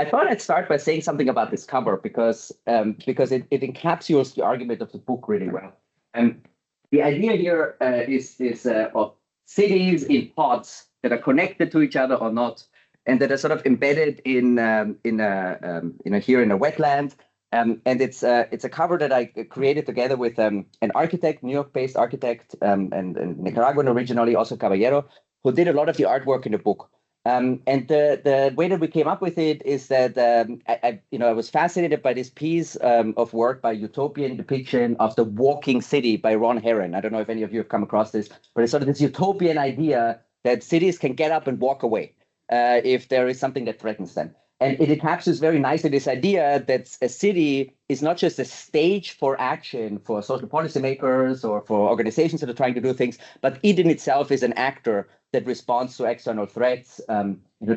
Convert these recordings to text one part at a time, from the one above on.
I thought I'd start by saying something about this cover because it encapsulates the argument of the book really well. The idea here is of cities in pods that are connected to each other or not, and that are sort of embedded in here in a wetland. And it's a cover that I created together with an architect, New York-based architect, and Nicaraguan originally, also Caballero, who did a lot of the artwork in the book. And the way that we came up with it is that I was fascinated by this piece of work by Utopian Depiction of the Walking City by Ron Herron. I don't know if any of you have come across this, but it's sort of this utopian idea that cities can get up and walk away if there is something that threatens them. And it encapsulates very nicely this idea that a city is not just a stage for action for social policymakers or for organizations that are trying to do things, but it in itself is an actor that responds to external threats,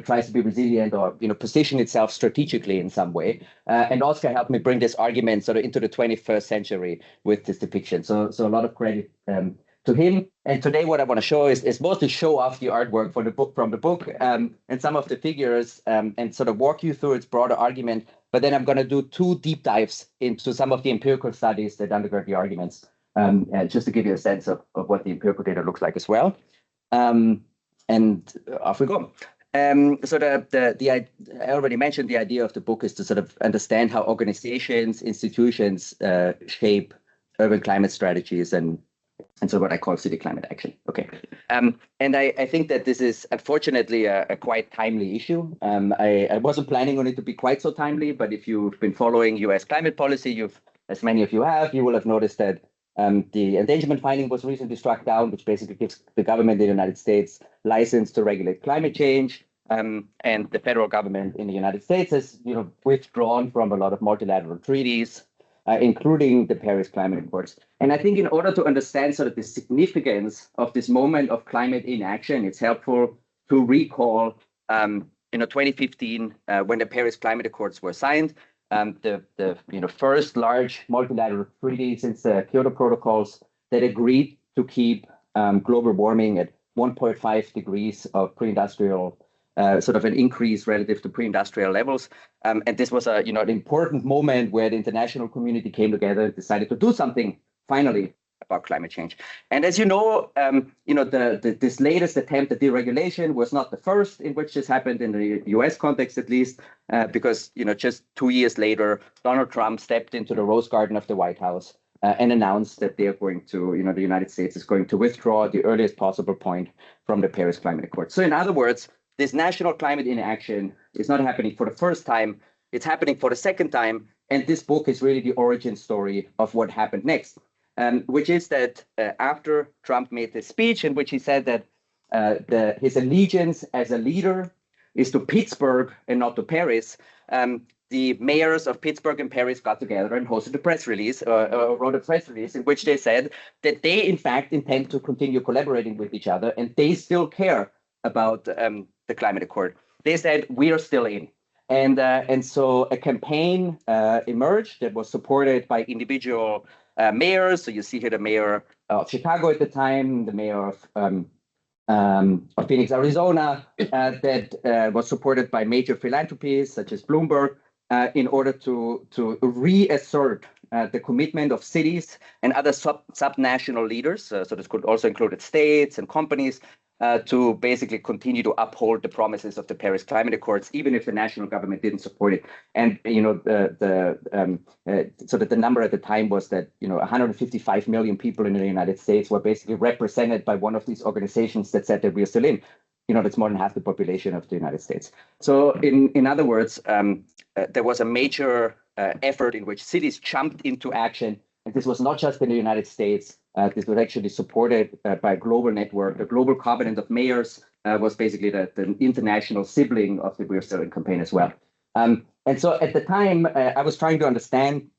tries to be resilient or position itself strategically in some way. And Oscar helped me bring this argument sort of into the 21st century with this depiction. So a lot of credit to him. And today what I want to show is mostly show off the artwork from the book and some of the figures and sort of walk you through its broader argument. But then I'm going to do 2 deep dives into some of the empirical studies that undergird the arguments, just to give you a sense of what the empirical data looks like as well. And off we go. So I already mentioned the idea of the book is to sort of understand how organizations, institutions shape urban climate strategies and so what I call city climate action. Okay. And I think that this is unfortunately a quite timely issue. I wasn't planning on it to be quite so timely, but if you've been following US climate policy, as many of you have, you will have noticed that the endangerment finding was recently struck down, which basically gives the government in the United States license to regulate climate change. And the federal government in the United States has withdrawn from a lot of multilateral treaties, including the Paris Climate Accords. And I think in order to understand sort of the significance of this moment of climate inaction, it's helpful to recall 2015 when the Paris Climate Accords were signed. The first large multilateral treaty since the Kyoto Protocols that agreed to keep global warming at 1.5 degrees of pre-industrial, sort of an increase relative to pre-industrial levels. And this was an important moment where the international community came together and decided to do something finally about climate change. And as you know, this latest attempt at deregulation was not the first in which this happened in the US context, at least, because just 2 years later, Donald Trump stepped into the Rose Garden of the White House and announced that they are going to, the United States is going to withdraw at the earliest possible point from the Paris Climate Accord. So in other words, this national climate inaction is not happening for the first time, it's happening for the second time. And this book is really the origin story of what happened next. Which is that after Trump made this speech in which he said that his allegiance as a leader is to Pittsburgh and not to Paris, the mayors of Pittsburgh and Paris got together and hosted a press release, wrote a press release in which they said that they, in fact, intend to continue collaborating with each other and they still care about the climate accord. They said, we are still in. And so a campaign emerged that was supported by individual mayors. So you see here the mayor of Chicago at the time, the mayor of Phoenix, Arizona, that was supported by major philanthropies such as Bloomberg in order to reassert the commitment of cities and other subnational leaders. So this could also include states and companies to basically continue to uphold the promises of the Paris Climate Accords, even if the national government didn't support it. And so that the number at the time was that 155 million people in the United States were basically represented by one of these organizations that said that we are still in. That's more than half the population of the United States. So in other words, there was a major effort in which cities jumped into action. And this was not just in the United States. This was actually supported by a global network. The Global Covenant of Mayors was basically the international sibling of the We're Still In campaign as well. And so at the time, I was trying to understand,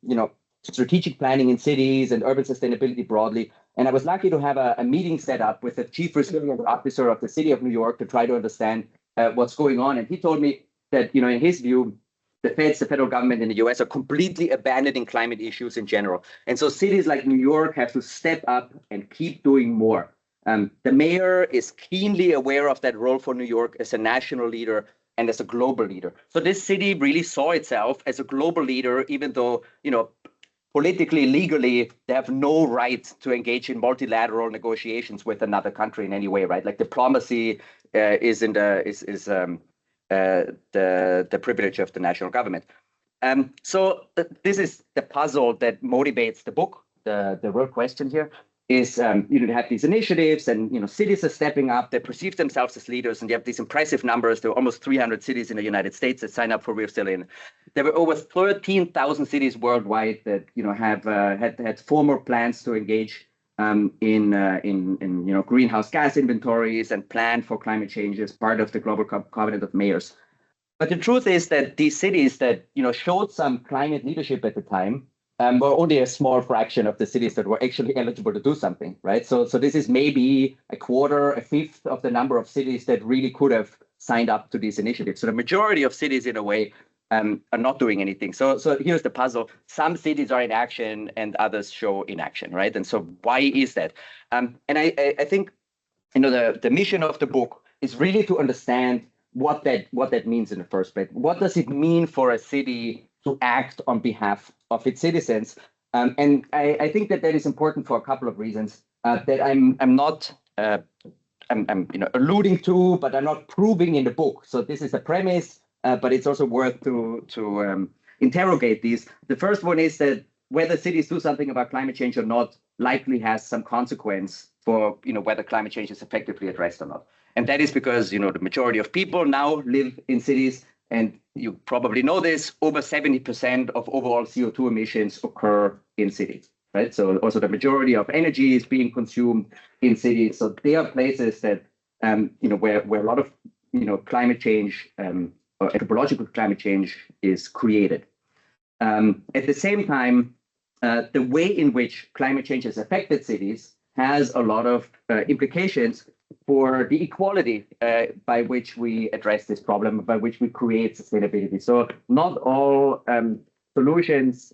strategic planning in cities and urban sustainability broadly. And I was lucky to have a meeting set up with the chief resilient officer of the city of New York to try to understand what's going on. And he told me that, in his view, the federal government in the US are completely abandoning climate issues in general. And so cities like New York have to step up and keep doing more. The mayor is keenly aware of that role for New York as a national leader, and as a global leader. So this city really saw itself as a global leader, even though, politically, legally, they have no right to engage in multilateral negotiations with another country in any way, right? Like diplomacy is the privilege of the national government. So this is the puzzle that motivates the book. The real question here is you have these initiatives, and cities are stepping up. They perceive themselves as leaders, and you have these impressive numbers. There were almost 300 cities in the United States that signed up for We're Still In. There were over 13,000 cities worldwide that have had formal plans to engage in greenhouse gas inventories and plan for climate change as part of the Global Covenant of Mayors. But the truth is that these cities that showed some climate leadership at the time were only a small fraction of the cities that were actually eligible to do something, right? So this is maybe a quarter, a fifth of the number of cities that really could have signed up to these initiatives. So the majority of cities, in a way, are not doing anything. So here's the puzzle: some cities are in action, and others show inaction, right? And so why is that? And I think the mission of the book is really to understand what that means in the first place. What does it mean for a city to act on behalf of its citizens? And I think that is important for a couple of reasons that I'm not alluding to, but I'm not proving in the book. So this is a premise, but it's also worth to interrogate these. The first one is that whether cities do something about climate change or not likely has some consequence for whether climate change is effectively addressed or not. And that is because the majority of people now live in cities, and you probably know this, over 70% of overall CO2 emissions occur in cities, right? So also the majority of energy is being consumed in cities. So they are places that where a lot of climate change or anthropological climate change is created. At the same time, the way in which climate change has affected cities has a lot of implications for the equality by which we address this problem, by which we create sustainability. So not all solutions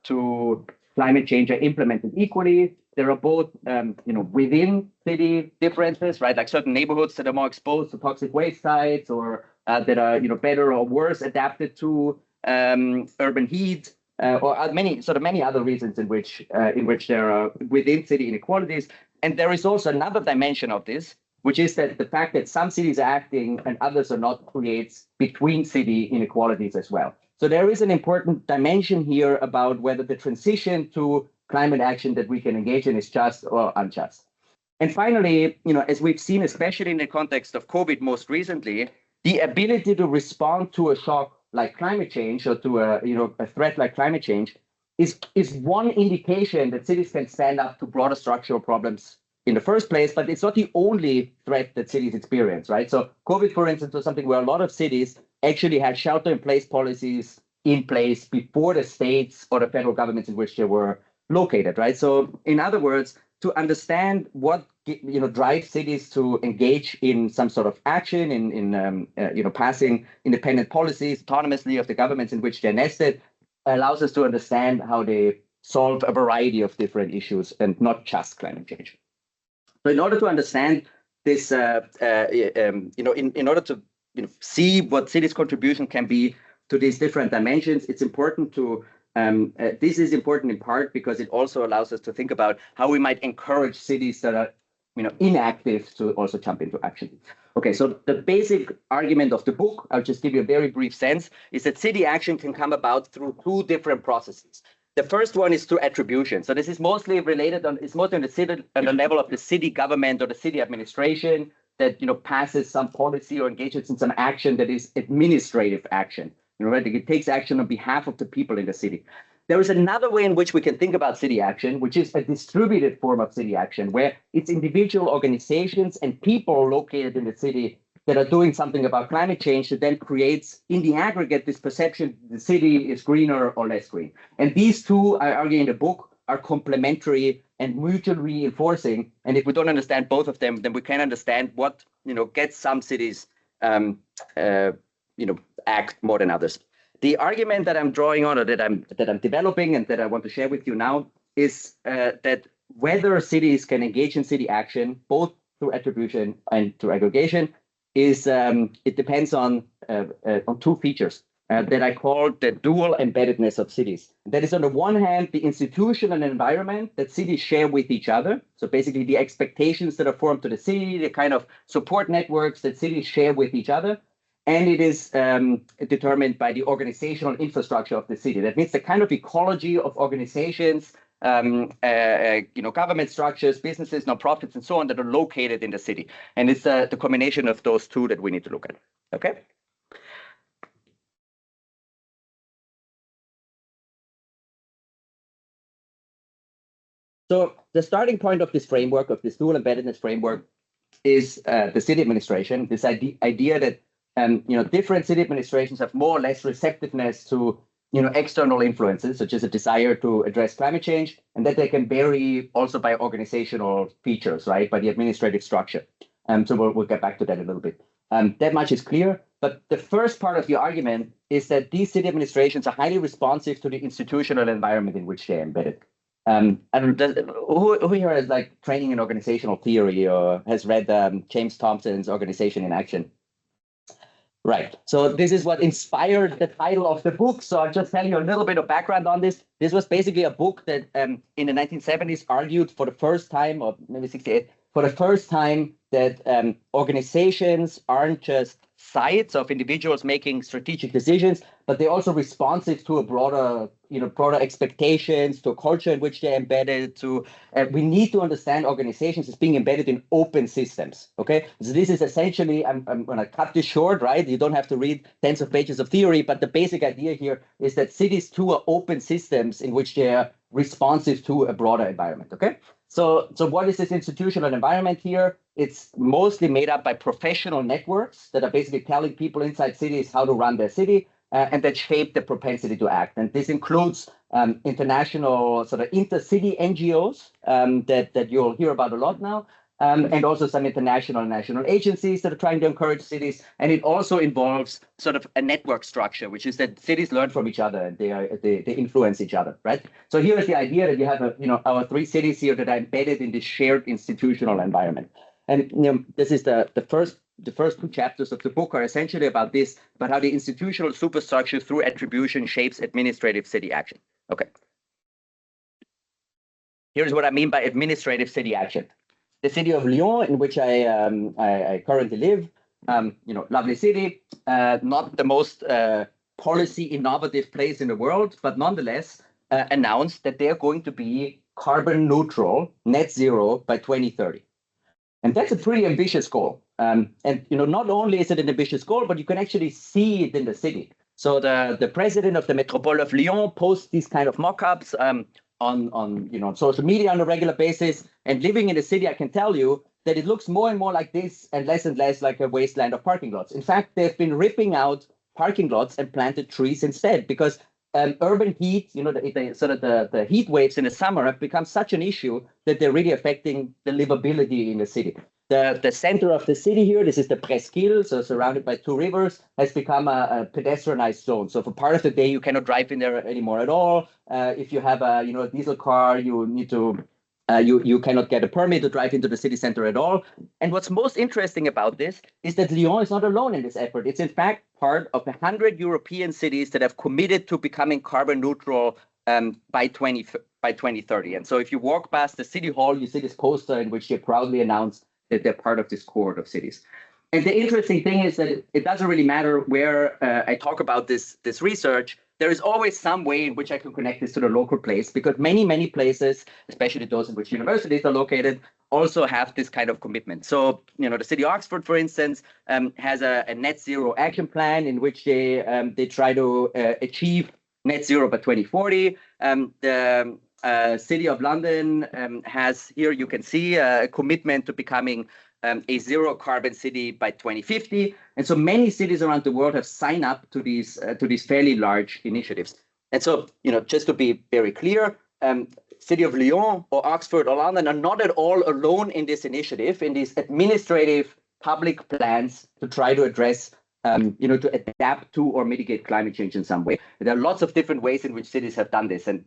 to climate change are implemented equally. There are both, within city differences, right? Like certain neighborhoods that are more exposed to toxic waste sites, or that are, better or worse adapted to urban heat, or many other reasons in which there are within city inequalities. And there is also another dimension of this, which is that the fact that some cities are acting and others are not creates between city inequalities as well. So there is an important dimension here about whether the transition to climate action that we can engage in is just or unjust. And finally, as we've seen, especially in the context of COVID most recently, the ability to respond to a shock like climate change, or to a threat like climate change, is one indication that cities can stand up to broader structural problems in the first place, but it's not the only threat that cities experience, right? So COVID, for instance, was something where a lot of cities actually had shelter-in-place policies in place before the states or the federal governments in which they were located, right? So in other words, to understand what drives cities to engage in some sort of action in passing independent policies autonomously of the governments in which they're nested, allows us to understand how they solve a variety of different issues and not just climate change. So in order to understand this, in order to see what cities' contribution can be to these different dimensions, it's important to this is important in part because it also allows us to think about how we might encourage cities that are inactive to also jump into action. Okay, so the basic argument of the book, I'll just give you a very brief sense, is that city action can come about through two different processes. The first one is through attribution. So this is mostly related on, it's mostly on the level of the city government or the city administration that passes some policy or engages in some action that is administrative action. Right? It takes action on behalf of the people in the city. There is another way in which we can think about city action, which is a distributed form of city action, where it's individual organizations and people located in the city that are doing something about climate change that then creates, in the aggregate, this perception the city is greener or less green. And these two, I argue in the book, are complementary and mutually reinforcing. And if we don't understand both of them, then we can understand what gets some cities act more than others. The argument that I'm drawing on, or that I'm developing and that I want to share with you now, is that whether cities can engage in city action, both through attribution and through aggregation, is it depends on two features that I call the dual embeddedness of cities. That is, on the one hand, the institutional environment that cities share with each other. So basically the expectations that are formed to the city, the kind of support networks that cities share with each other. And it is determined by the organizational infrastructure of the city. That means the kind of ecology of organizations, government structures, businesses, nonprofits, and so on that are located in the city. And it's the combination of those two that we need to look at. Okay. So the starting point of this framework, of this dual embeddedness framework, is the city administration. This idea that different city administrations have more or less receptiveness to external influences, such as a desire to address climate change, and that they can vary also by organizational features, right, by the administrative structure. So we'll get back to that a little bit. That much is clear. But the first part of the argument is that these city administrations are highly responsive to the institutional environment in which they're embedded. I don't know, who here has like training in organizational theory or has read James Thompson's Organization in Action? Right. So this is what inspired the title of the book. So I'll just tell you a little bit of background on this. This was basically a book that in the 1970s argued for the first time, or maybe 68, for the first time that organizations aren't just sites of individuals making strategic decisions, but they're also responsive to a broader expectations, to a culture in which they're embedded. We need to understand organizations as being embedded in open systems. Okay, so this is essentially, I'm going to cut this short, right? You don't have to read tens of pages of theory, but the basic idea here is that cities too are open systems in which they're responsive to a broader environment. Okay. So what is this institutional environment here? It's mostly made up by professional networks that are basically telling people inside cities how to run their city and that shape the propensity to act. And this includes international sort of intercity NGOs that you'll hear about a lot now, and also some international and national agencies that are trying to encourage cities. And it also involves sort of a network structure, which is that cities learn from each other and they influence each other, right? So here is the idea that you have our three cities here that are embedded in this shared institutional environment. And this is the first two chapters of the book are essentially about this, about how the institutional superstructure through attribution shapes administrative city action. Okay. Here's what I mean by administrative city action. The city of Lyon, in which I currently live, lovely city, not the most policy innovative place in the world, but nonetheless announced that they're going to be carbon neutral, net zero by 2030. And that's a pretty ambitious goal. And not only is it an ambitious goal, but you can actually see it in the city. So the president of the Métropole of Lyon posts these kind of mock-ups on social media on a regular basis. And living in the city, I can tell you that it looks more and more like this and less like a wasteland of parking lots. In fact, they've been ripping out parking lots and planted trees instead, because urban heat, the heat waves in the summer have become such an issue that they're really affecting the livability in the city. The center of the city here, this is the Presqu'île, so surrounded by two rivers, has become a pedestrianized zone. So for part of the day, you cannot drive in there anymore at all. If you have a diesel car, you need to you cannot get a permit to drive into the city center at all. And what's most interesting about this is that Lyon is not alone in this effort. It's in fact part of 100 European cities that have committed to becoming carbon neutral by 2030. And so if you walk past the city hall, you see this poster in which they proudly announce that they're part of this cohort of cities. And the interesting thing is that it doesn't really matter where I talk about this research. There is always some way in which I can connect this to the local place, because many places, especially those in which universities are located, also have this kind of commitment. So, the city of Oxford, for instance, has a net zero action plan in which they try to achieve net zero by 2040. The City of London has, here you can see, a commitment to becoming a zero carbon city by 2050. And so many cities around the world have signed up to these fairly large initiatives. And so, just to be very clear, City of Lyon or Oxford or London are not at all alone in this initiative, in these administrative public plans to try to address to adapt to or mitigate climate change in some way. There are lots of different ways in which cities have done this. And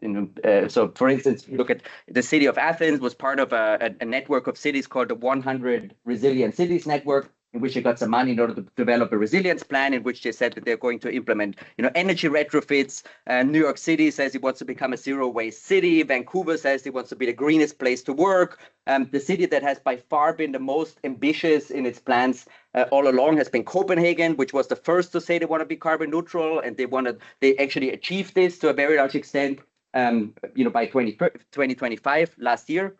so, for instance, you look at the city of Athens was part of a network of cities called the 100 Resilient Cities Network, in which they got some money in order to develop a resilience plan, in which they said that they're going to implement, energy retrofits. New York City says it wants to become a zero-waste city. Vancouver says it wants to be the greenest place to work. The city that has by far been the most ambitious in its plans all along has been Copenhagen, which was the first to say they want to be carbon neutral, and they actually achieved this to a very large extent, by 2025 last year.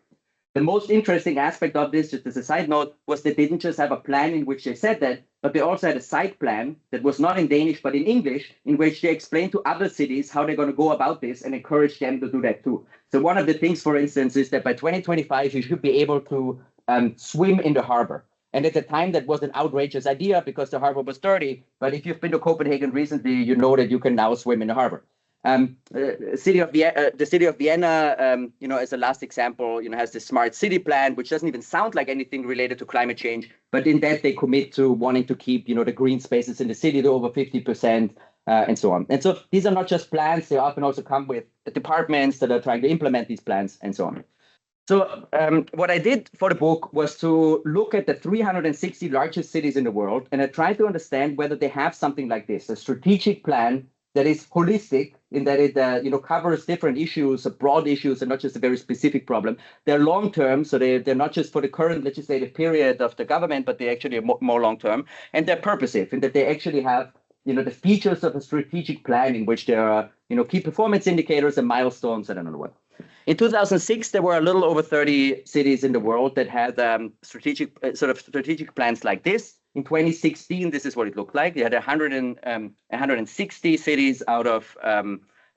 The most interesting aspect of this, just as a side note, was they didn't just have a plan in which they said that, but they also had a side plan that was not in Danish, but in English, in which they explained to other cities how they're going to go about this and encourage them to do that too. So one of the things, for instance, is that by 2025, you should be able to swim in the harbor. And at the time, that was an outrageous idea because the harbor was dirty. But if you've been to Copenhagen recently, you know that you can now swim in the harbor. The city of Vienna, as a last example, has this smart city plan, which doesn't even sound like anything related to climate change. But in that, they commit to wanting to keep, the green spaces in the city to over 50%, and so on. And so these are not just plans; they often also come with departments that are trying to implement these plans, and so on. So what I did for the book was to look at the 360 largest cities in the world, and I tried to understand whether they have something like this, a strategic plan that is holistic in that it covers different issues, broad issues, and not just a very specific problem. They're long-term, so they're not just for the current legislative period of the government, but they actually are more long-term. And they're purposive in that they actually have the features of a strategic plan in which there are key performance indicators and milestones, I don't know what. In 2006, there were a little over 30 cities in the world that had strategic plans like this. In 2016, this is what it looked like. They had 160 cities out of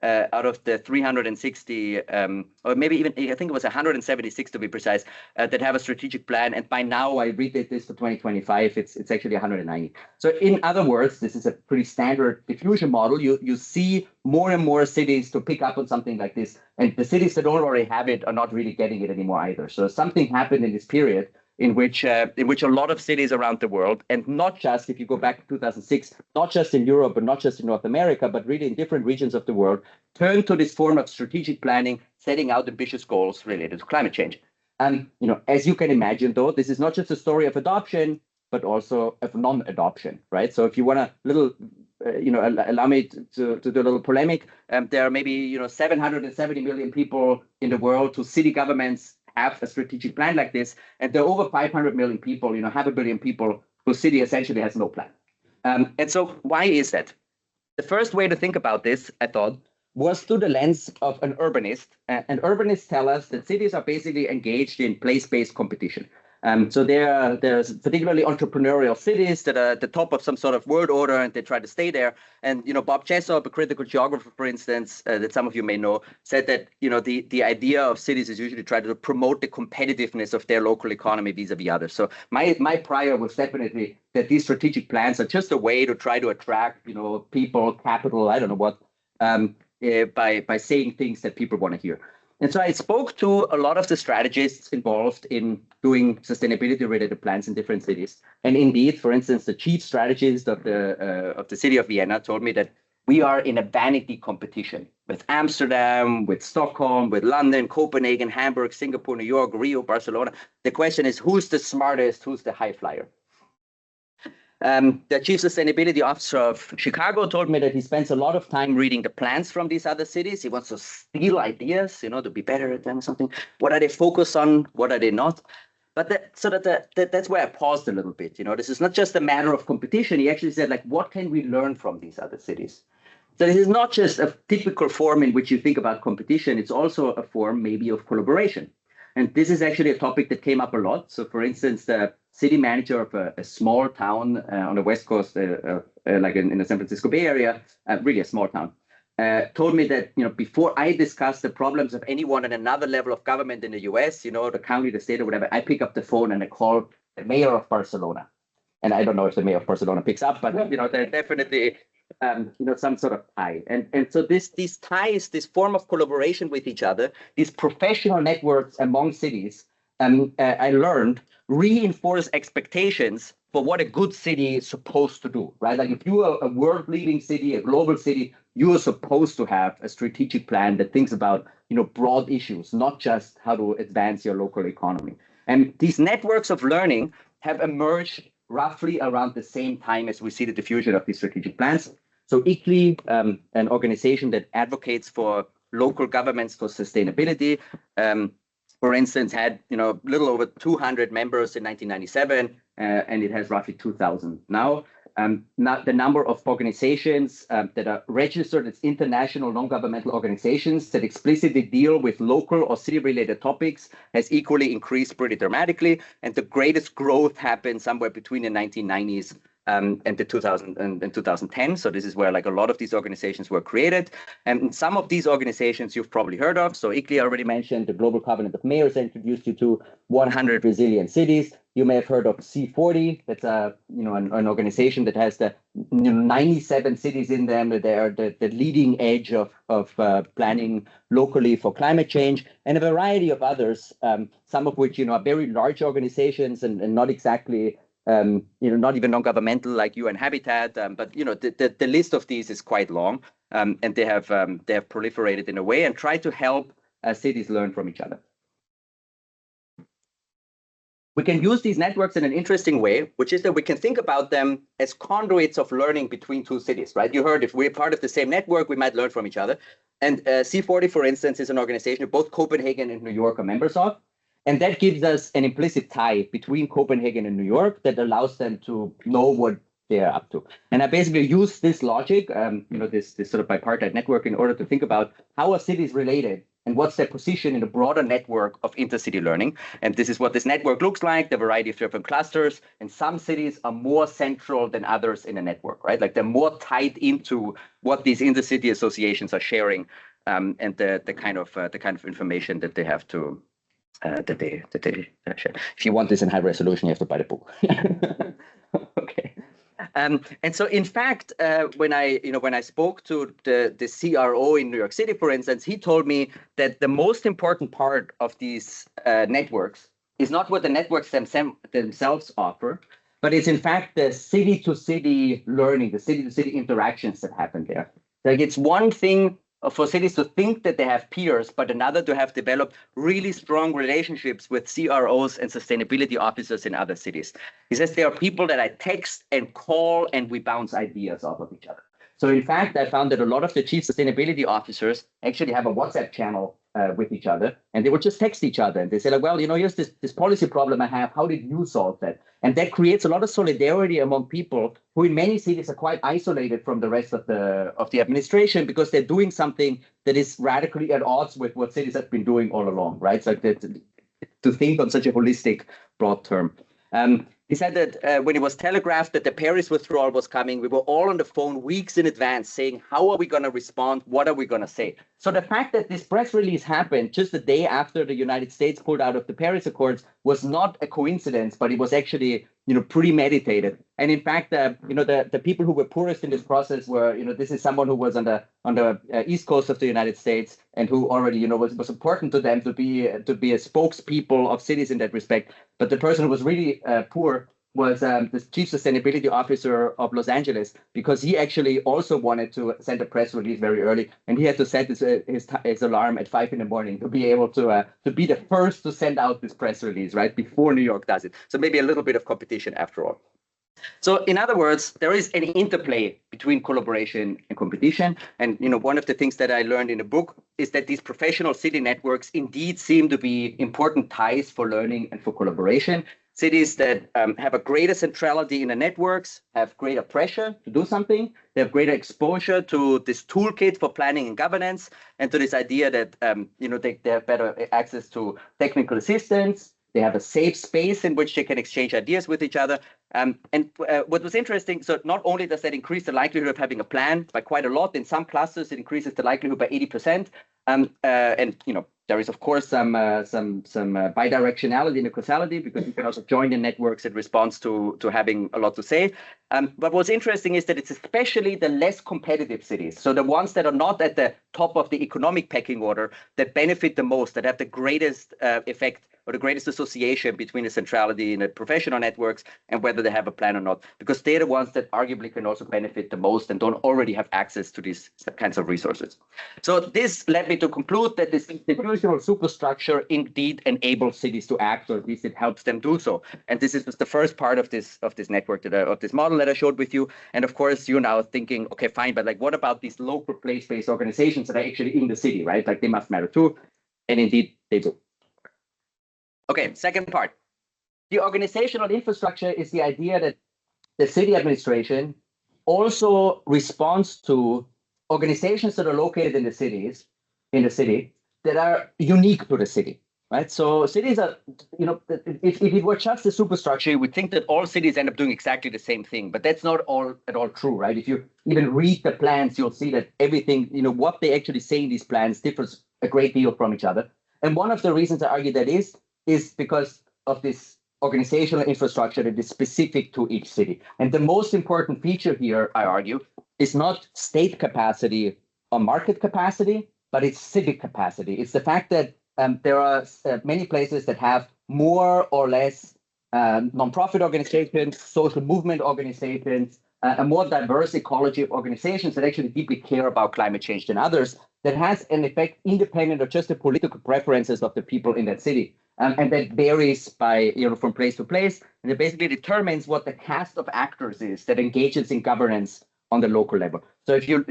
the 360, or maybe even, I think it was 176 to be precise, that have a strategic plan. And by now, I redid this for 2025. It's actually 190. So in other words, this is a pretty standard diffusion model. You see more and more cities to pick up on something like this. And the cities that don't already have it are not really getting it anymore either. So something happened in this period in which a lot of cities around the world, and not just, if you go back to 2006, not just in Europe and not just in North America, but really in different regions of the world, turned to this form of strategic planning, setting out ambitious goals related to climate change. And as you can imagine, though, this is not just a story of adoption, but also of non-adoption, right? So if you want a little, allow me to do a little polemic, there are maybe 770 million people in the world whose city governments have a strategic plan like this, and there are over 500 million people, half a billion people whose city essentially has no plan. And so why is that? The first way to think about this, I thought, was through the lens of an urbanist. And urbanists tell us that cities are basically engaged in place-based competition. So there's particularly entrepreneurial cities that are at the top of some sort of world order, and they try to stay there. And Bob Jessop, a critical geographer, for instance, that some of you may know, said that the idea of cities is usually try to promote the competitiveness of their local economy vis-a-vis others. So my prior was definitely that these strategic plans are just a way to try to attract people, capital, I don't know what, by saying things that people want to hear. And so I spoke to a lot of the strategists involved in doing sustainability-related plans in different cities. And indeed, for instance, the chief strategist of the city of Vienna told me that we are in a vanity competition with Amsterdam, with Stockholm, with London, Copenhagen, Hamburg, Singapore, New York, Rio, Barcelona. The question is, who's the smartest, who's the high flyer? The chief sustainability officer of Chicago told me that he spends a lot of time reading the plans from these other cities. He wants to steal ideas, to be better at them or something. What are they focused on? What are they not? But that's where I paused a little bit. This is not just a matter of competition. He actually said, what can we learn from these other cities? So this is not just a typical form in which you think about competition. It's also a form maybe of collaboration. And this is actually a topic that came up a lot. So for instance, the city manager of a small town on the West Coast, like in the San Francisco Bay Area, really a small town, told me that, before I discuss the problems of anyone at another level of government in the US, the county, the state or whatever, I pick up the phone and I call the mayor of Barcelona. And I don't know if the mayor of Barcelona picks up, but, they're definitely, some sort of tie. And so these ties, this form of collaboration with each other, these professional networks among cities, I learned reinforce expectations for what a good city is supposed to do, right? Like if you are a world-leading city, a global city, you are supposed to have a strategic plan that thinks about, broad issues, not just how to advance your local economy. And these networks of learning have emerged roughly around the same time as we see the diffusion of these strategic plans. So ICLEI, an organization that advocates for local governments for sustainability, for instance, had a little over 200 members in 1997, and it has roughly 2,000 now. Now the number of organizations that are registered as international non-governmental organizations that explicitly deal with local or city-related topics has equally increased pretty dramatically, and the greatest growth happened somewhere between the 1990s and the 2010. So this is where like a lot of these organizations were created. And some of these organizations you've probably heard of. So ICLEI already mentioned, the Global Covenant of Mayors I introduced you to, 100 Resilient Cities. You may have heard of C40. That's an organization that has the 97 cities in them. They are the leading edge of planning locally for climate change, and a variety of others, some of which are very large organizations and not exactly not even non-governmental like UN Habitat, but the list of these is quite long, and they have proliferated in a way and try to help cities learn from each other. We can use these networks in an interesting way, which is that we can think about them as conduits of learning between two cities, right? You heard if we're part of the same network, we might learn from each other. And C40, for instance, is an organization that both Copenhagen and New York are members of. And that gives us an implicit tie between Copenhagen and New York that allows them to know what they're up to. And I basically use this logic, this sort of bipartite network in order to think about how are cities related and what's their position in the broader network of intercity learning. And this is what this network looks like, the variety of different clusters. And some cities are more central than others in the network, right? Like they're more tied into what these intercity associations are sharing, and the kind of information that they have to that they share. If you want this in high resolution, you have to buy the book. Okay. And so, in fact, when I spoke to the CRO in New York City, for instance, he told me that the most important part of these networks is not what the networks themselves offer, but it's in fact the city-to-city learning, the city-to-city interactions that happen there. Like it's one thing for cities to think that they have peers, but another to have developed really strong relationships with CROs and sustainability officers in other cities. He says there are people that I text and call and we bounce ideas off of each other. So in fact, I found that a lot of the chief sustainability officers actually have a WhatsApp channel with each other, and they would just text each other. And they say, like, well, here's this policy problem I have. How did you solve that? And that creates a lot of solidarity among people who in many cities are quite isolated from the rest of the administration because they're doing something that is radically at odds with what cities have been doing all along, right? So to think on such a holistic, broad term. He said that when it was telegraphed that the Paris withdrawal was coming, we were all on the phone weeks in advance saying, how are we going to respond? What are we going to say? So the fact that this press release happened just the day after the United States pulled out of the Paris Accords was not a coincidence, but it was actually premeditated. And in fact, the people who were poorest in this process were, this is someone who was on the east coast of the United States and who already, was important to them to be a spokespeople of cities in that respect. But the person who was really poor was the chief sustainability officer of Los Angeles, because he actually also wanted to send a press release very early, and he had to set his alarm at 5 in the morning to be able to be the first to send out this press release right before New York does it. So maybe a little bit of competition after all. So in other words, there is an interplay between collaboration and competition. And one of the things that I learned in the book is that these professional city networks indeed seem to be important ties for learning and for collaboration. Cities that have a greater centrality in the networks have greater pressure to do something. They have greater exposure to this toolkit for planning and governance, and to this idea that they have better access to technical assistance. They have a safe space in which they can exchange ideas with each other. What was interesting, so not only does that increase the likelihood of having a plan by quite a lot, in some clusters it increases the likelihood by 80%. There is of course some bidirectionality in the causality, because you can also join the networks in response to having a lot to say. But what's interesting is that it's especially the less competitive cities, so the ones that are not at the top of the economic pecking order, that benefit the most, that have the greatest effect or the greatest association between the centrality and the professional networks and whether they have a plan or not, because they're the ones that arguably can also benefit the most and don't already have access to these kinds of resources. So this led me to conclude that this institutional superstructure indeed enables cities to act, or at least it helps them do so. And this is the first part of this network, of this model that I showed with you. And of course, you're now thinking, okay, fine, but like, what about these local place-based organizations that are actually in the city, right? Like, they must matter too. And indeed, they do. Okay, second part. The organizational infrastructure is the idea that the city administration also responds to organizations that are located in the city, that are unique to the city, right? So cities are, if it were just a superstructure, you would think that all cities end up doing exactly the same thing, but that's not at all true, right? If you even read the plans, you'll see that everything, what they actually say in these plans differs a great deal from each other. And one of the reasons I argue that is because of this organizational infrastructure that is specific to each city. And the most important feature here, I argue, is not state capacity or market capacity, but it's civic capacity. It's the fact that there are many places that have more or less nonprofit organizations, social movement organizations, a more diverse ecology of organizations that actually deeply care about climate change than others, that has an effect independent of just the political preferences of the people in that city. And that varies by, from place to place. And it basically determines what the cast of actors is that engages in governance on the local level. So if you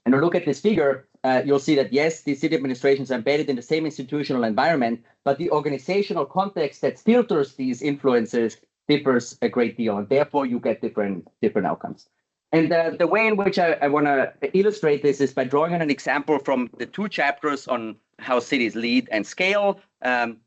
look at this figure, you'll see that, yes, these city administrations are embedded in the same institutional environment, but the organizational context that filters these influences differs a great deal, and therefore you get different outcomes. And the way in which I want to illustrate this is by drawing on an example from the 2 chapters on how cities lead and scale.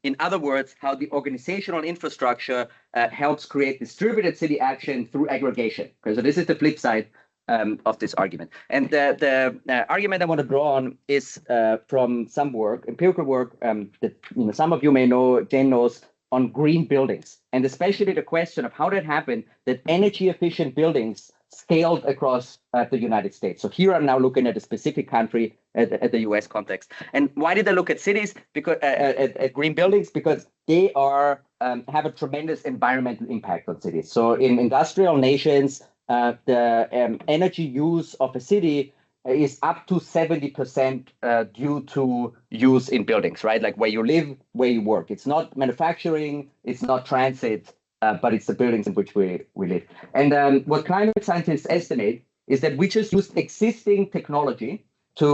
In other words, how the organizational infrastructure helps create distributed city action through aggregation. Okay, so this is the flip side of this argument. And the argument I want to draw on is from some work, empirical work that some of you may know, Jane knows, on green buildings, and especially the question of how that happened, that energy efficient buildings scaled across the United States. So here I'm now looking at a specific country at the US context. And why did I look at cities? Because at green buildings, because they are have a tremendous environmental impact on cities. So in industrial nations, the energy use of a city is up to 70% due to use in buildings, right? Like where you live, where you work. It's not manufacturing, it's not transit, but it's the buildings in which we live. And what climate scientists estimate is that we just use existing technology to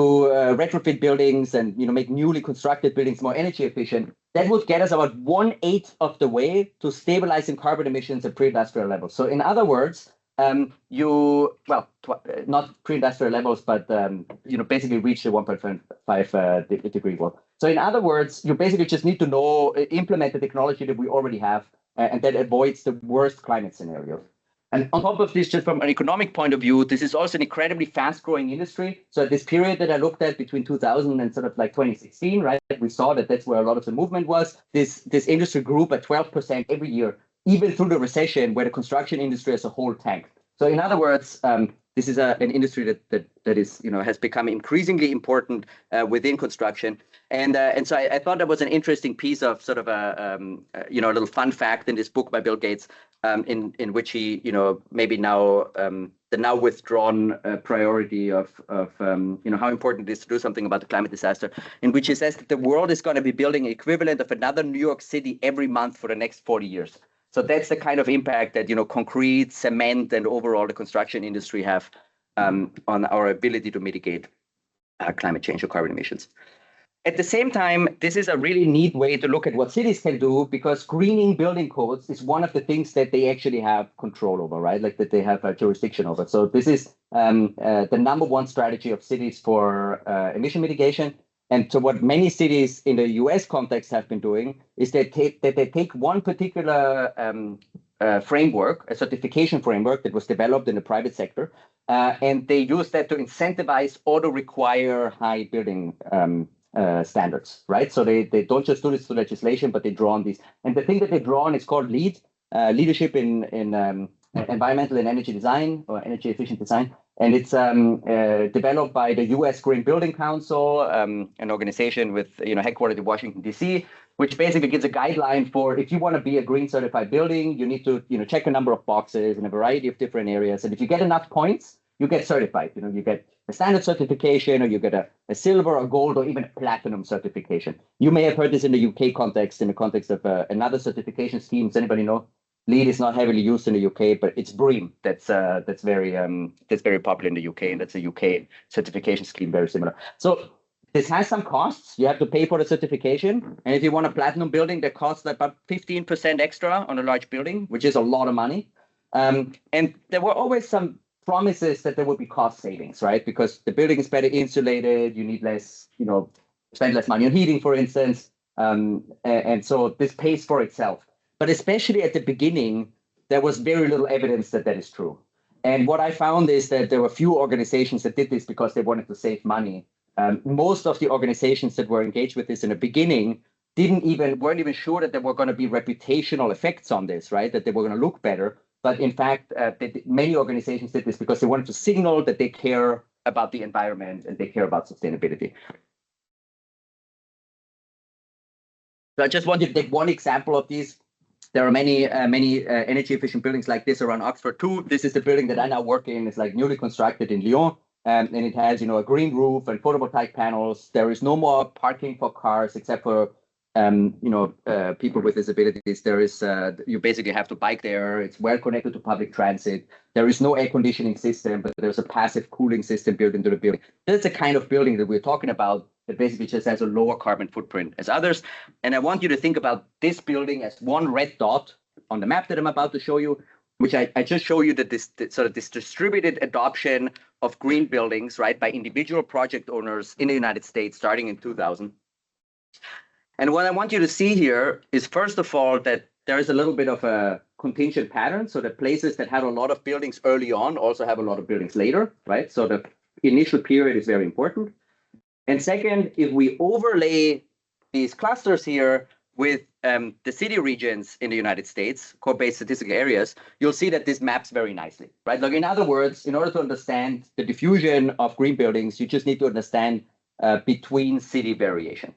retrofit buildings and make newly constructed buildings more energy efficient. That would get us about 1/8 of the way to stabilizing carbon emissions at pre-industrial levels. So in other words, not pre-industrial levels, but basically reach the 1.5 degree world. So in other words, you basically just need to implement the technology that we already have, and that avoids the worst climate scenario. And on top of this, just from an economic point of view, this is also an incredibly fast-growing industry. So at this period that I looked at between 2000 and sort of like 2016, right, we saw that that's where a lot of the movement was. This industry grew by 12% every year, even through the recession, where the construction industry as a whole tanked. So in other words, this is an industry that is has become increasingly important within construction, and so I thought that was an interesting piece of sort of a little fun fact in this book by Bill Gates, in which he maybe now the now withdrawn priority of how important it is to do something about the climate disaster, in which he says that the world is going to be building equivalent of another New York City every month for the next 40 years. So that's the kind of impact that concrete, cement, and overall the construction industry have on our ability to mitigate climate change or carbon emissions. At the same time, this is a really neat way to look at what cities can do, because greening building codes is one of the things that they actually have control over, right? Like that they have a jurisdiction over. So this is the #1 strategy of cities for emission mitigation. And so what many cities in the US context have been doing is that they take one particular framework, a certification framework that was developed in the private sector, and they use that to incentivize or to require high building standards, right? So they don't just do this through legislation, but they draw on these. And the thing that they draw on is called LEED, Leadership in Environmental and Energy Design, or Energy Efficient Design. And it's developed by the U.S. Green Building Council, an organization with headquartered in Washington, D.C. which basically gives a guideline for if you want to be a green certified building, you need to check a number of boxes in a variety of different areas. And if you get enough points, you get certified. You get a standard certification, or you get a silver or gold or even a platinum certification. You may have heard this in the UK context, in the context of another certification scheme. Does anybody know? LEED is not heavily used in the UK, but it's BREEAM that's very popular in the UK, and that's a UK certification scheme, very similar. So this has some costs. You have to pay for the certification, and if you want a platinum building, that costs about 15% extra on a large building, which is a lot of money. And there were always some promises that there would be cost savings, right? Because the building is better insulated, you need less, spend less money on heating, for instance, and so this pays for itself. But especially at the beginning, there was very little evidence that that is true. And what I found is that there were few organizations that did this because they wanted to save money. Most of the organizations that were engaged with this in the beginning weren't even sure that there were going to be reputational effects on this, right? That they were going to look better. But in fact, many organizations did this because they wanted to signal that they care about the environment and they care about sustainability. So I just wanted to take one example of these. There are many energy efficient buildings like this around Oxford too. This is the building that I now work in. It's like newly constructed in Lyon, and it has a green roof and photovoltaic panels. There is no more parking for cars except for people with disabilities. There is you basically have to bike there. It's well connected to public transit. There is no air conditioning system, but there's a passive cooling system built into the building. That's the kind of building that we're talking about, that basically just has a lower carbon footprint as others. And I want you to think about this building as one red dot on the map that I'm about to show you, which I just show you that this distributed adoption of green buildings, right, by individual project owners in the United States starting in 2000. And what I want you to see here is, first of all, that there is a little bit of a contingent pattern. So the places that had a lot of buildings early on also have a lot of buildings later, right? So the initial period is very important. And second, if we overlay these clusters here with the city regions in the United States, core-based statistical areas, you'll see that this maps very nicely, right? Like, in other words, in order to understand the diffusion of green buildings, you just need to understand between city variation.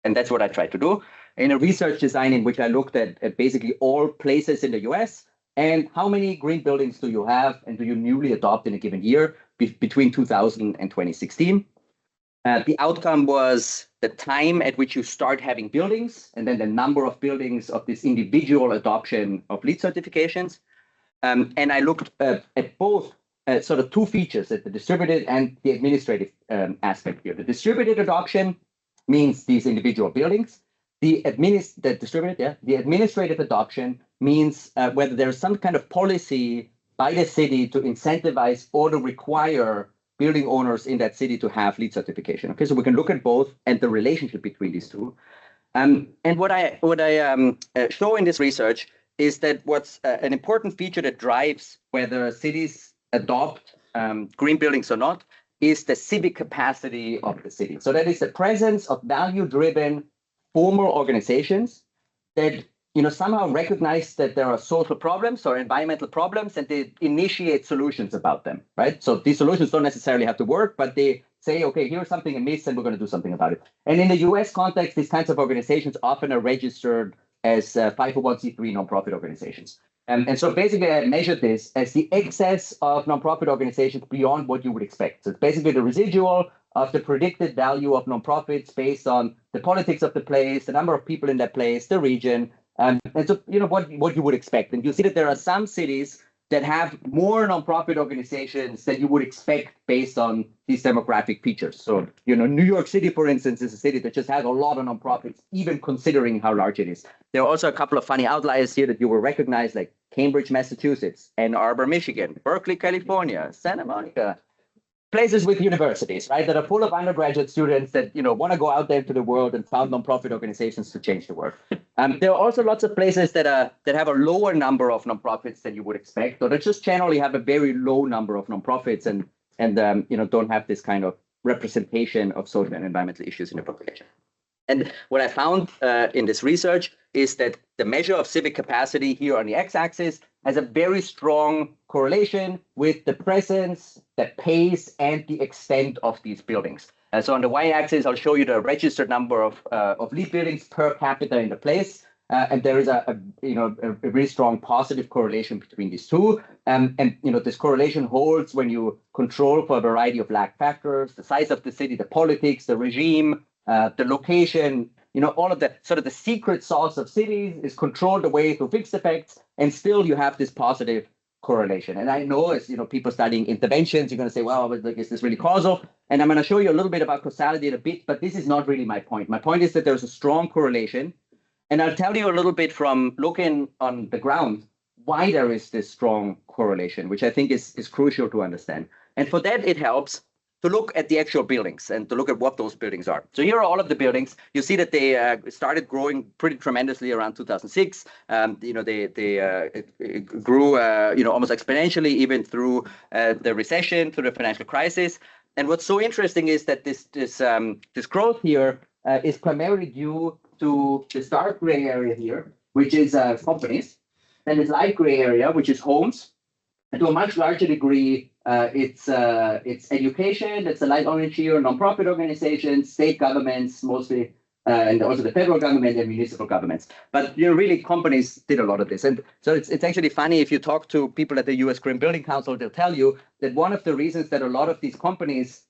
And that's what I tried to do in a research design in which I looked at basically all places in the US and how many green buildings do you have and do you newly adopt in a given year between 2000 and 2016. The outcome was the time at which you start having buildings, and then the number of buildings of this individual adoption of LEED certifications. And I looked at both sort of two features, at the distributed and the administrative aspect here. The distributed adoption means these individual buildings. The administrative adoption means whether there's some kind of policy by the city to incentivize or to require building owners in that city to have LEED certification. Okay, so we can look at both and the relationship between these two. And what I show in this research is that what's an important feature that drives whether cities adopt green buildings or not is the civic capacity of the city. So that is the presence of value-driven formal organizations that somehow recognize that there are social problems or environmental problems, and they initiate solutions about them, right? So these solutions don't necessarily have to work, but they say, okay, here's something amiss, and we're going to do something about it. And in the US context, these kinds of organizations often are registered as 501c3 nonprofit organizations. And so basically, I measured this as the excess of nonprofit organizations beyond what you would expect. So it's basically the residual of the predicted value of nonprofits based on the politics of the place, the number of people in that place, the region, and so what you would expect. And you see that there are some cities that have more nonprofit organizations than you would expect based on these demographic features. So, New York City, for instance, is a city that just has a lot of nonprofits, even considering how large it is. There are also a couple of funny outliers here that you will recognize, like Cambridge, Massachusetts, Ann Arbor, Michigan, Berkeley, California, Santa Monica, places with universities, right, that are full of undergraduate students that, want to go out there to the world and found nonprofit organizations to change the world. There are also lots of places that have a lower number of nonprofits than you would expect, or that just generally have a very low number of nonprofits and don't have this kind of representation of social and environmental issues in the population. And what I found in this research is that the measure of civic capacity here on the x-axis has a very strong correlation with the presence, the pace, and the extent of these buildings. So on the y-axis, I'll show you the registered number of LEED buildings per capita in the place. And there is a really strong positive correlation between these two. And this correlation holds when you control for a variety of lag factors, the size of the city, the politics, the regime, the location, all of the sort of the secret sauce of cities is controlled away through fixed effects, and still you have this positive correlation. And I know as people studying interventions, you're going to say, well, is this really causal? And I'm going to show you a little bit about causality in a bit, but this is not really my point. My point is that there's a strong correlation. And I'll tell you a little bit from looking on the ground why there is this strong correlation, which I think is crucial to understand. And for that, it helps to look at the actual buildings and to look at what those buildings are. So here are all of the buildings. You see that they started growing pretty tremendously around 2006. It grew almost exponentially even through the recession, through the financial crisis. And what's so interesting is that this growth here is primarily due to this dark gray area here, which is companies, and this light gray area, which is homes. And to a much larger degree, it's education. That's a light orange here, nonprofit organizations, state governments, mostly, and also the federal government and municipal governments. But really, companies did a lot of this. And so it's actually funny if you talk to people at the U.S. Green Building Council, they'll tell you that one of the reasons that a lot of these companies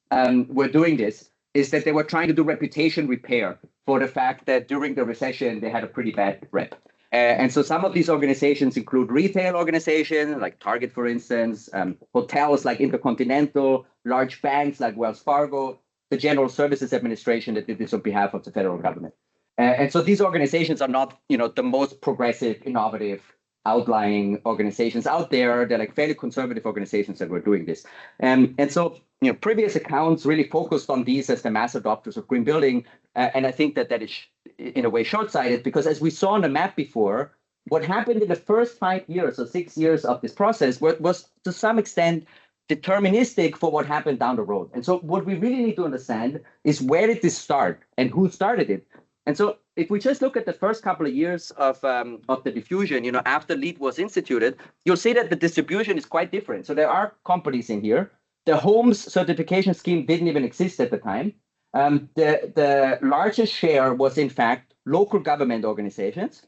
were doing this is that they were trying to do reputation repair for the fact that during the recession, they had a pretty bad rep. And so some of these organizations include retail organizations like Target, for instance, hotels like Intercontinental, large banks like Wells Fargo, the General Services Administration that did this on behalf of the federal government. And so these organizations are not, the most progressive, innovative, outlying organizations out there. They're like fairly conservative organizations that were doing this. And so, previous accounts really focused on these as the mass adopters of green building. And I think that is, in a way, short-sighted, because as we saw on the map before, what happened in the first 5 years or 6 years of this process was to some extent deterministic for what happened down the road. And so what we really need to understand is where did this start and who started it? And so if we just look at the first couple of years of the diffusion, after LEED was instituted, you'll see that the distribution is quite different. So there are companies in here. The homes certification scheme didn't even exist at the time. The largest share was, in fact, local government organizations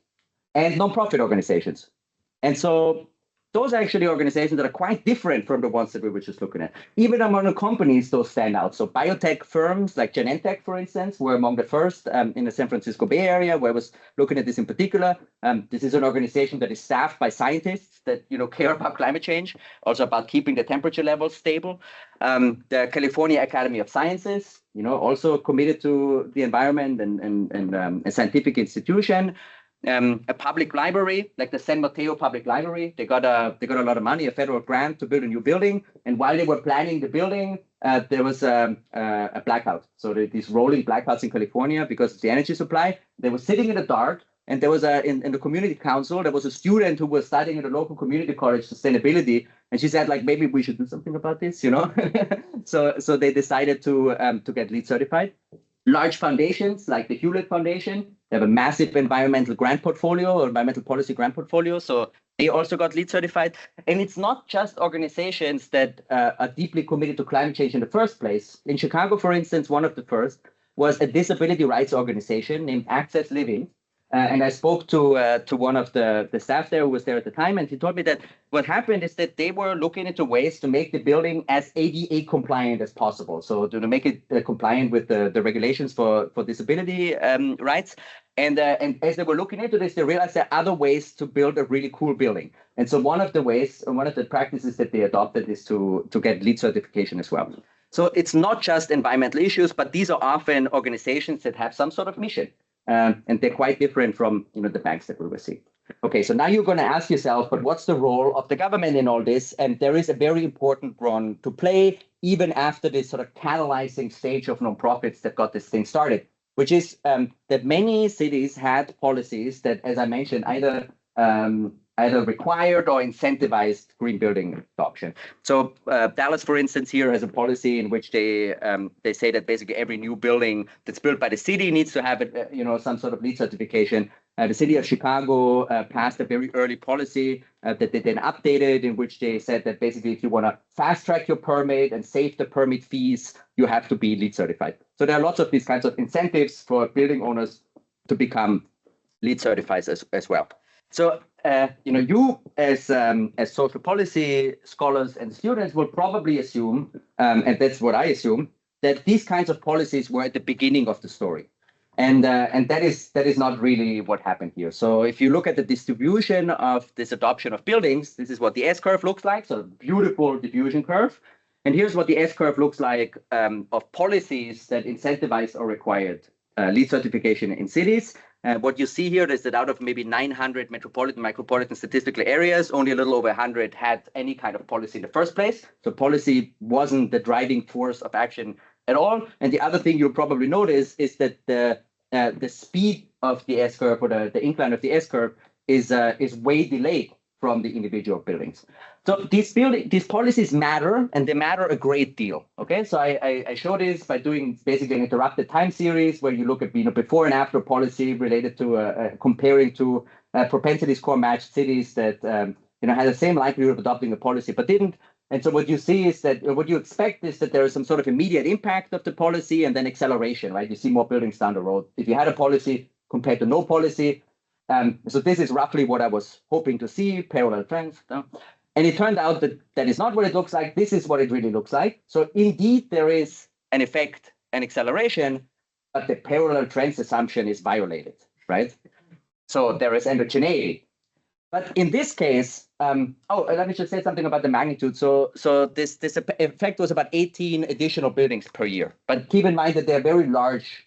and nonprofit organizations. And so those are actually organizations that are quite different from the ones that we were just looking at. Even among the companies, those stand out. So biotech firms like Genentech, for instance, were among the first in the San Francisco Bay Area, where I was looking at this in particular. This is an organization that is staffed by scientists that care about climate change, also about keeping the temperature levels stable. The California Academy of Sciences, also committed to the environment and a scientific institution. A public library, like the San Mateo Public Library, they got a lot of money, a federal grant to build a new building. And while they were planning the building, there was a blackout. So these rolling blackouts in California because of the energy supply. They were sitting in the dark, and there was in the community council, there was a student who was studying at a local community college sustainability, and she said, maybe we should do something about this, So they decided to get LEED certified. Large foundations like the Hewlett Foundation, they have a massive environmental grant portfolio or environmental policy grant portfolio. So they also got LEED certified. And it's not just organizations that are deeply committed to climate change in the first place. In Chicago, for instance, one of the first was a disability rights organization named Access Living. And I spoke to one of the staff there who was there at the time, and he told me that what happened is that they were looking into ways to make the building as ADA compliant as possible. So to make it compliant with the regulations for disability rights. And as they were looking into this, they realized there are other ways to build a really cool building. And so one of the practices that they adopted is to get LEED certification as well. So it's not just environmental issues, but these are often organizations that have some sort of mission. And they're quite different from the banks that we were seeing. Okay, so now you're going to ask yourself, but what's the role of the government in all this? And there is a very important role to play, even after this sort of catalyzing stage of nonprofits that got this thing started, which is that many cities had policies that, as I mentioned, either required or incentivized green building adoption. So Dallas, for instance, here has a policy in which they say that basically every new building that's built by the city needs to have some sort of LEED certification. The city of Chicago passed a very early policy that they then updated, in which they said that basically if you want to fast track your permit and save the permit fees, you have to be LEED certified. So there are lots of these kinds of incentives for building owners to become LEED certified as well. So you as social policy scholars and students will probably assume, and that's what I assume, that these kinds of policies were at the beginning of the story. And that is not really what happened here. So if you look at the distribution of this adoption of buildings, this is what the S-curve looks like, so beautiful diffusion curve. And here's what the S-curve looks like of policies that incentivize or required LEED certification in cities. What you see here is that out of maybe 900 micropolitan statistical areas, only a little over 100 had any kind of policy in the first place. So policy wasn't the driving force of action at all. And the other thing you'll probably notice is that the speed of the S-curve, or the incline of the S-curve, is way delayed from the individual buildings. So these policies matter, and they matter a great deal. Okay, so I show this by doing basically an interrupted time series where you look at before and after policy related to comparing to propensity score matched cities that had the same likelihood of adopting a policy but didn't. And so what you see is that what you expect is that there is some sort of immediate impact of the policy and then acceleration, right? You see more buildings down the road if you had a policy compared to no policy. So this is roughly what I was hoping to see, parallel trends. And it turned out that that is not what it looks like. This is what it really looks like. So indeed, there is an effect, an acceleration, but the parallel trends assumption is violated, right? So there is endogeneity. But in this case, let me just say something about the magnitude. So this effect was about 18 additional buildings per year. But keep in mind that they're very large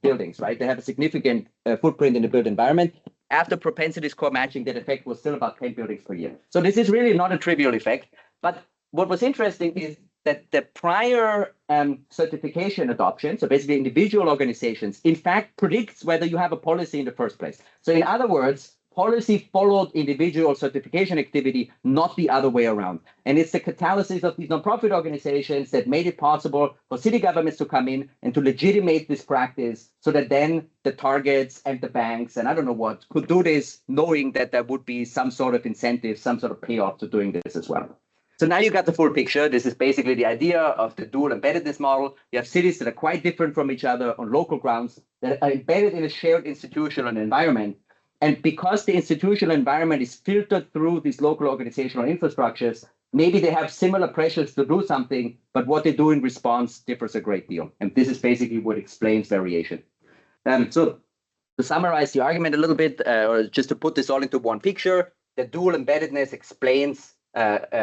buildings, right? They have a significant footprint in the built environment. After propensity score matching, that effect was still about 10 buildings per year. So this is really not a trivial effect. But what was interesting is that the prior certification adoption, so basically individual organizations, in fact predicts whether you have a policy in the first place. So in other words, policy followed individual certification activity, not the other way around. And it's the catalysis of these nonprofit organizations that made it possible for city governments to come in and to legitimate this practice so that then the targets and the banks and I don't know what could do this, knowing that there would be some sort of incentive, some sort of payoff to doing this as well. So now you got the full picture. This is basically the idea of the dual embeddedness model. You have cities that are quite different from each other on local grounds that are embedded in a shared institutional environment. And because the institutional environment is filtered through these local organizational infrastructures, maybe they have similar pressures to do something, but what they do in response differs a great deal. And this is basically what explains variation. So to summarize the argument a little bit, or just to put this all into one picture, the dual embeddedness explains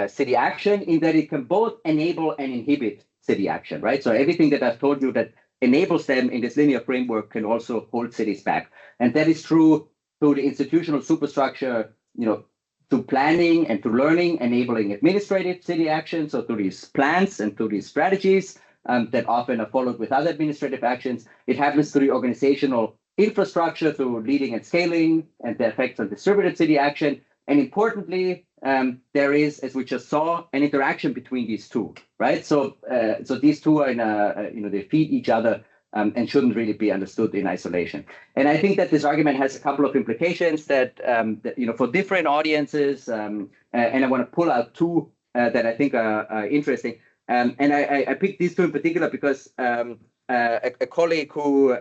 city action in that it can both enable and inhibit city action, right? So everything that I've told you that enables them in this linear framework can also hold cities back. And that is true to the institutional superstructure, to planning and to learning, enabling administrative city action, so to these plans and to these strategies that often are followed with other administrative actions. It happens to the organizational infrastructure through leading and scaling and the effects on distributed city action. And importantly, there is, as we just saw, an interaction between these two, right? So these two are they feed each other. And shouldn't really be understood in isolation. And I think that this argument has a couple of implications that for different audiences, and I want to pull out two that I think are interesting. And I picked these two in particular because a colleague who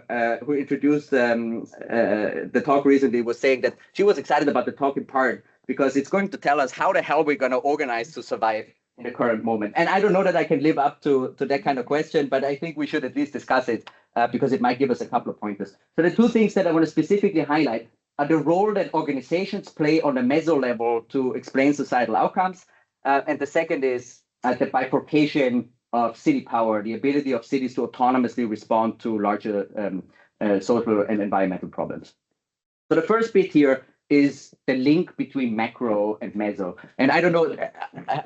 introduced the talk recently was saying that she was excited about the talk in part because it's going to tell us how the hell we're going to organize to survive in the current moment. And I don't know that I can live up to that kind of question, but I think we should at least discuss it because it might give us a couple of pointers. So the two things that I want to specifically highlight are the role that organizations play on the meso level to explain societal outcomes. And the second is the bifurcation of city power, the ability of cities to autonomously respond to larger social and environmental problems. So the first bit here is the link between macro and meso. And I don't know,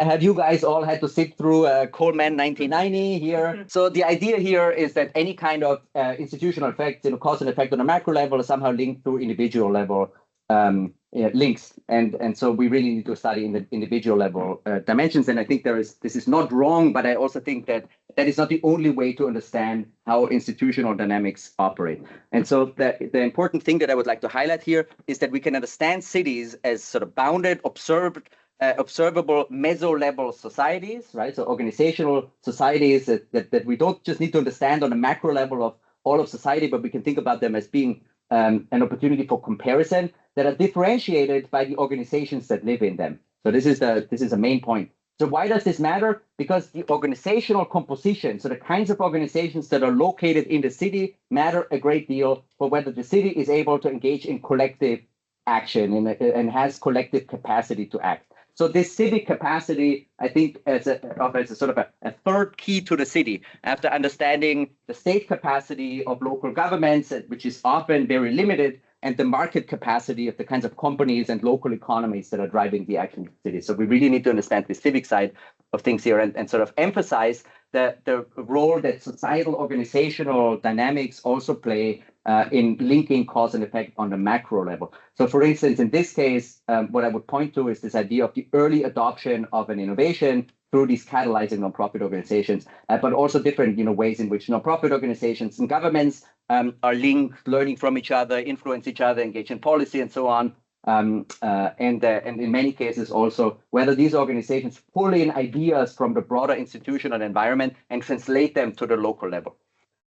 have you guys all had to sit through Coleman 1990 here? So the idea here is that any kind of institutional effect, cause and effect on a macro level is somehow linked to individual level links. And so we really need to study in the individual level dimensions. And I think this is not wrong, but I also think that that is not the only way to understand how institutional dynamics operate. And so the important thing that I would like to highlight here is that we can understand cities as sort of bounded, observable meso-level societies, right? So organizational societies that we don't just need to understand on a macro level of all of society, but we can think about them as being an opportunity for comparison that are differentiated by the organizations that live in them. So this is a main point. So why does this matter? Because the organizational composition, so the kinds of organizations that are located in the city matter a great deal for whether the city is able to engage in collective action and has collective capacity to act. So this civic capacity, I think, as a sort of a third key to the city, after understanding the state capacity of local governments, which is often very limited, and the market capacity of the kinds of companies and local economies that are driving the action in the city. So we really need to understand the civic side of things here and sort of emphasize the role that societal organizational dynamics also play in linking cause and effect on the macro level. So for instance, in this case, what I would point to is this idea of the early adoption of an innovation through these catalyzing nonprofit organizations, but also different ways in which nonprofit organizations and governments are linked, learning from each other, influence each other, engage in policy, and so on. And in many cases also, whether these organizations pull in ideas from the broader institutional environment and translate them to the local level.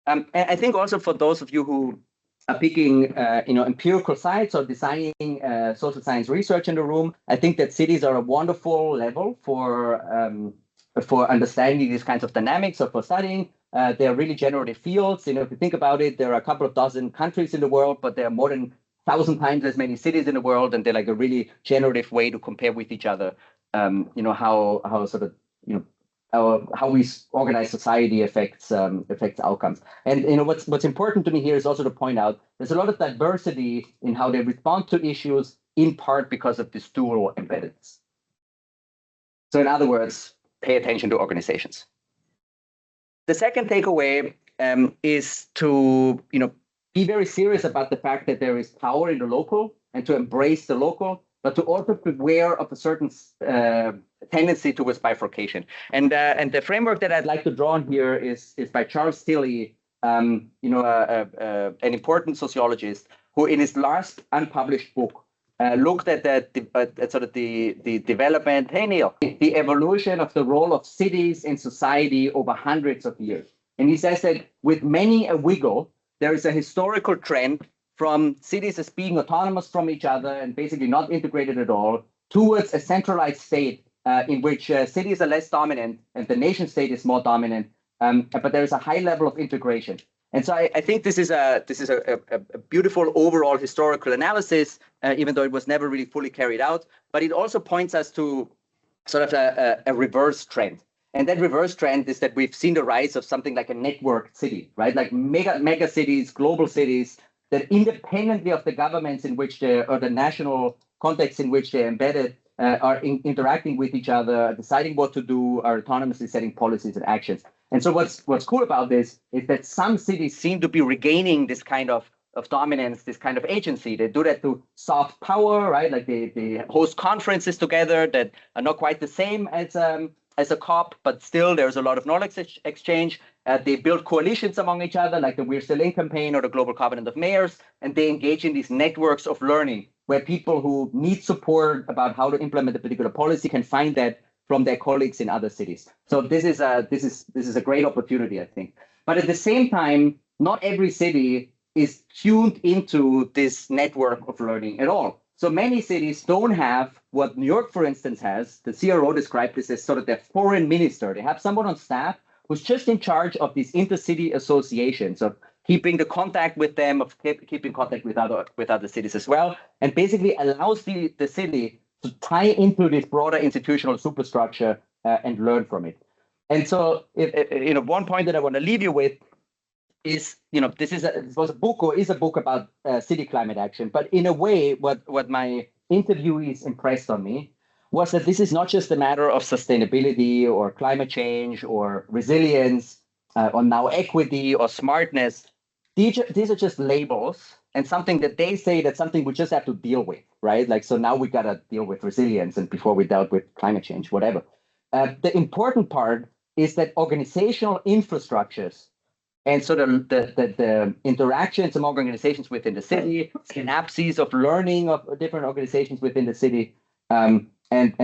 And I think also for those of you who are picking empirical sites or designing social science research in the room, I think that cities are a wonderful level for understanding these kinds of dynamics or for studying. They're really generative fields. If you think about it, there are a couple of dozen countries in the world, but there are more than 1,000 times as many cities in the world, and they're like a really generative way to compare with each other. How sort of how we organize society affects outcomes. And what's important to me here is also to point out there's a lot of diversity in how they respond to issues, in part because of this dual embeddedness. So in other words, pay attention to organizations. The second takeaway is to be very serious about the fact that there is power in the local and to embrace the local, but to also beware of a certain tendency towards bifurcation. And the framework that I'd like to draw on here is by Charles Tilly, an important sociologist who in his last unpublished book looked at the development, hey Neil, the evolution of the role of cities in society over hundreds of years. And he says that with many a wiggle, there is a historical trend from cities as being autonomous from each other and basically not integrated at all towards a centralized state in which cities are less dominant and the nation state is more dominant, but there is a high level of integration. And so I think this is a beautiful overall historical analysis, even though it was never really fully carried out. But it also points us to sort of a reverse trend. And that reverse trend is that we've seen the rise of something like a networked city, right? Like mega cities, global cities that independently of the governments in which or the national context in which they're embedded are interacting with each other, deciding what to do, are autonomously setting policies and actions. And so what's cool about this is that some cities seem to be regaining this kind of dominance, this kind of agency. They do that through soft power, right? Like they host conferences together that are not quite the same as a COP, but still there's a lot of knowledge exchange. They build coalitions among each other, like the We're Still In campaign or the Global Covenant of Mayors, and they engage in these networks of learning where people who need support about how to implement a particular policy can find that from their colleagues in other cities. So this is a great opportunity, I think. But at the same time, not every city is tuned into this network of learning at all. So many cities don't have what New York, for instance, has. The CRO described this as sort of their foreign minister. They have someone on staff who's just in charge of these intercity associations, of keeping the contact with them, of keeping contact with other cities as well, and basically allows the city to tie into this broader institutional superstructure and learn from it. And so, one point that I want to leave you with is, this was a book or is a book about city climate action, but in a way, what my interviewees impressed on me was that this is not just a matter of sustainability or climate change or resilience or now equity or smartness. These are just labels and something that they say that's something we just have to deal with, right? Like, so now we got to deal with resilience and before we dealt with climate change, whatever. The important part is that organizational infrastructures and so the interactions among organizations within the city, synapses of learning of different organizations within the city, and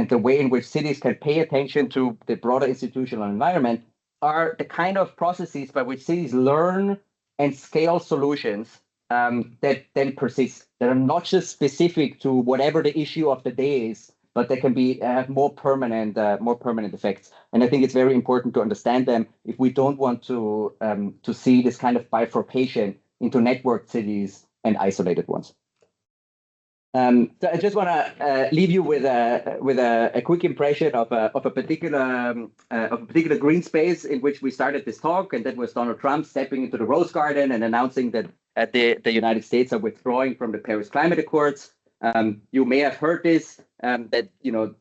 the way in which cities can pay attention to the broader institutional environment are the kind of processes by which cities learn and scale solutions that then persist, that are not just specific to whatever the issue of the day is, but they can be have more permanent effects. And I think it's very important to understand them if we don't want to see this kind of bifurcation into networked cities and isolated ones. So I just want to leave you with a quick impression of a particular green space in which we started this talk, and that was Donald Trump stepping into the Rose Garden and announcing that the United States are withdrawing from the Paris Climate Accords. You may have heard this, that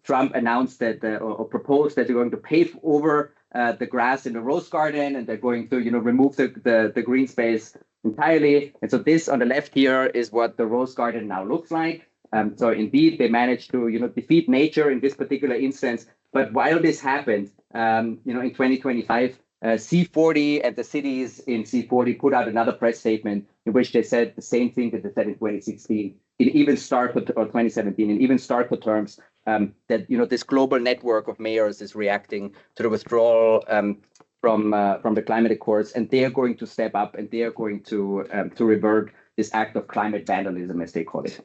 Trump announced that or proposed that they're going to pave over the grass in the Rose Garden, and they're going to remove the green space entirely. And so this on the left here is what the Rose Garden now looks like. So indeed, they managed to defeat nature in this particular instance. But while this happened, in 2025, C40 and the cities in C40 put out another press statement in which they said the same thing that they said in 2016, in even starker, or 2017, in even starker terms, that this global network of mayors is reacting to the withdrawal from the climate accords, and they are going to step up and they are going to revert this act of climate vandalism, as they call it.